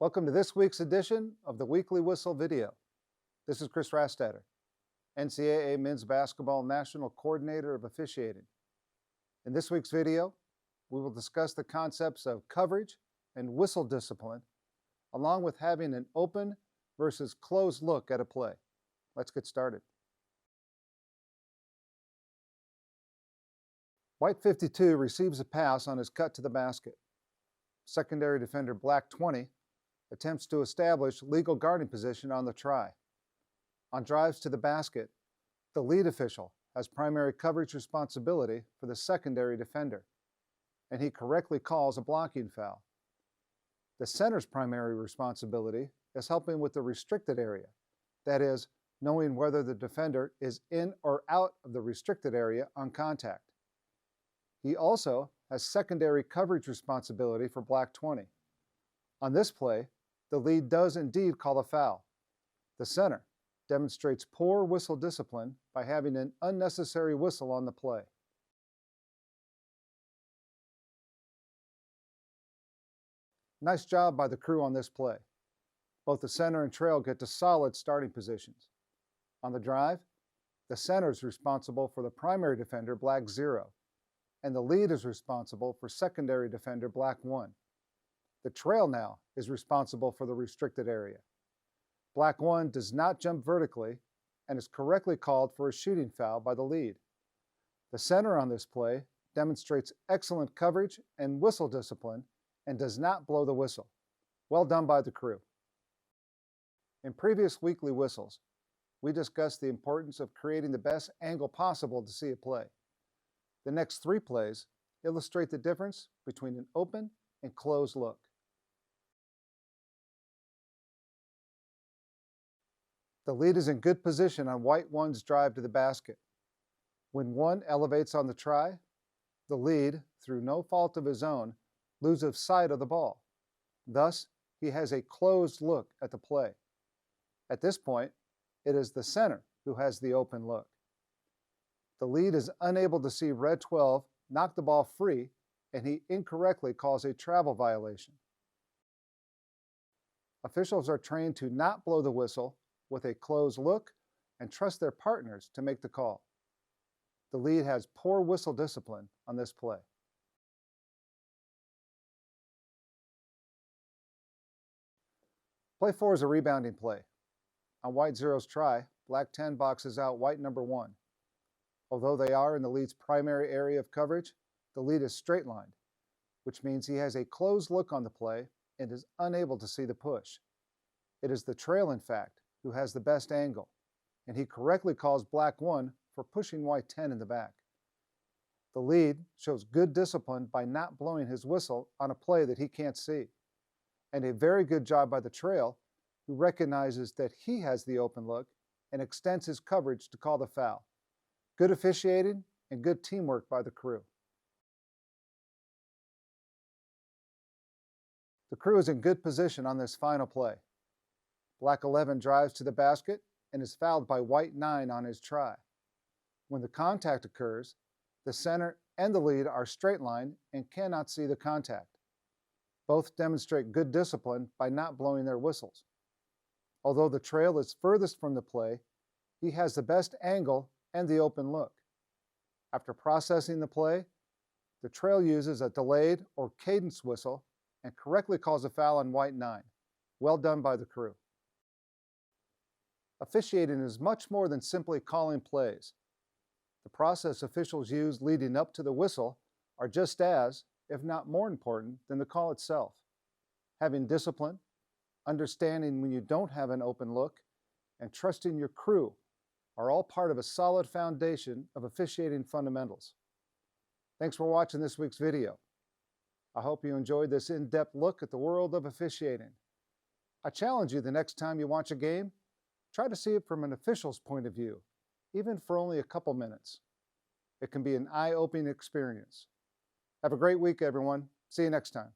Welcome to this week's edition of the Weekly Whistle video. This is Chris Rastatter, NCAA Men's Basketball National Coordinator of Officiating. In this week's video, we will discuss the concepts of coverage and whistle discipline, along with having an open versus closed look at a play. Let's get started. White 52 receives a pass on his cut to the basket. Secondary defender Black 20 attempts to establish legal guarding position on the try. On drives to the basket, the lead official has primary coverage responsibility for the secondary defender, and he correctly calls a blocking foul. The center's primary responsibility is helping with the restricted area, that is, knowing whether the defender is in or out of the restricted area on contact. He also has secondary coverage responsibility for Black 20. On this play, the lead does indeed call a foul. The center demonstrates poor whistle discipline by having an unnecessary whistle on the play. Nice job by the crew on this play. Both the center and trail get to solid starting positions. On the drive, the center is responsible for the primary defender, Black 0, and the lead is responsible for secondary defender, Black 1. The trail now is responsible for the restricted area. Black 1 does not jump vertically and is correctly called for a shooting foul by the lead. The center on this play demonstrates excellent coverage and whistle discipline and does not blow the whistle. Well done by the crew. In previous weekly whistles, we discussed the importance of creating the best angle possible to see a play. The next three plays illustrate the difference between an open and closed look. The lead is in good position on White 1's drive to the basket. When 1 elevates on the try, the lead, through no fault of his own, loses sight of the ball. Thus, he has a closed look at the play. At this point, it is the center who has the open look. The lead is unable to see Red 12 knock the ball free, and he incorrectly calls a travel violation. Officials are trained to not blow the whistle with a closed look and trust their partners to make the call. The lead has poor whistle discipline on this play. Play 4 is a rebounding play. On White 0's try, Black 10 boxes out White number 1. Although they are in the lead's primary area of coverage, the lead is straight-lined, which means he has a closed look on the play and is unable to see the push. It is the trail, in fact, who has the best angle, and he correctly calls Black 1 for pushing White 10 in the back. The lead shows good discipline by not blowing his whistle on a play that he can't see, and a very good job by the trail, who recognizes that he has the open look and extends his coverage to call the foul. Good officiating and good teamwork by the crew. The crew is in good position on this final play. Black 11 drives to the basket and is fouled by White 9 on his try. When the contact occurs, the center and the lead are straight-lined and cannot see the contact. Both demonstrate good discipline by not blowing their whistles. Although the trail is furthest from the play, he has the best angle and the open look. After processing the play, the trail uses a delayed or cadence whistle and correctly calls a foul on White 9. Well done by the crew. Officiating is much more than simply calling plays. The process officials use leading up to the whistle are just as, if not more important, than the call itself. Having discipline, understanding when you don't have an open look, and trusting your crew are all part of a solid foundation of officiating fundamentals. Thanks for watching this week's video. I hope you enjoyed this in-depth look at the world of officiating. I challenge you the next time you watch a game, try to see it from an official's point of view, even for only a couple minutes. It can be an eye-opening experience. Have a great week, everyone. See you next time.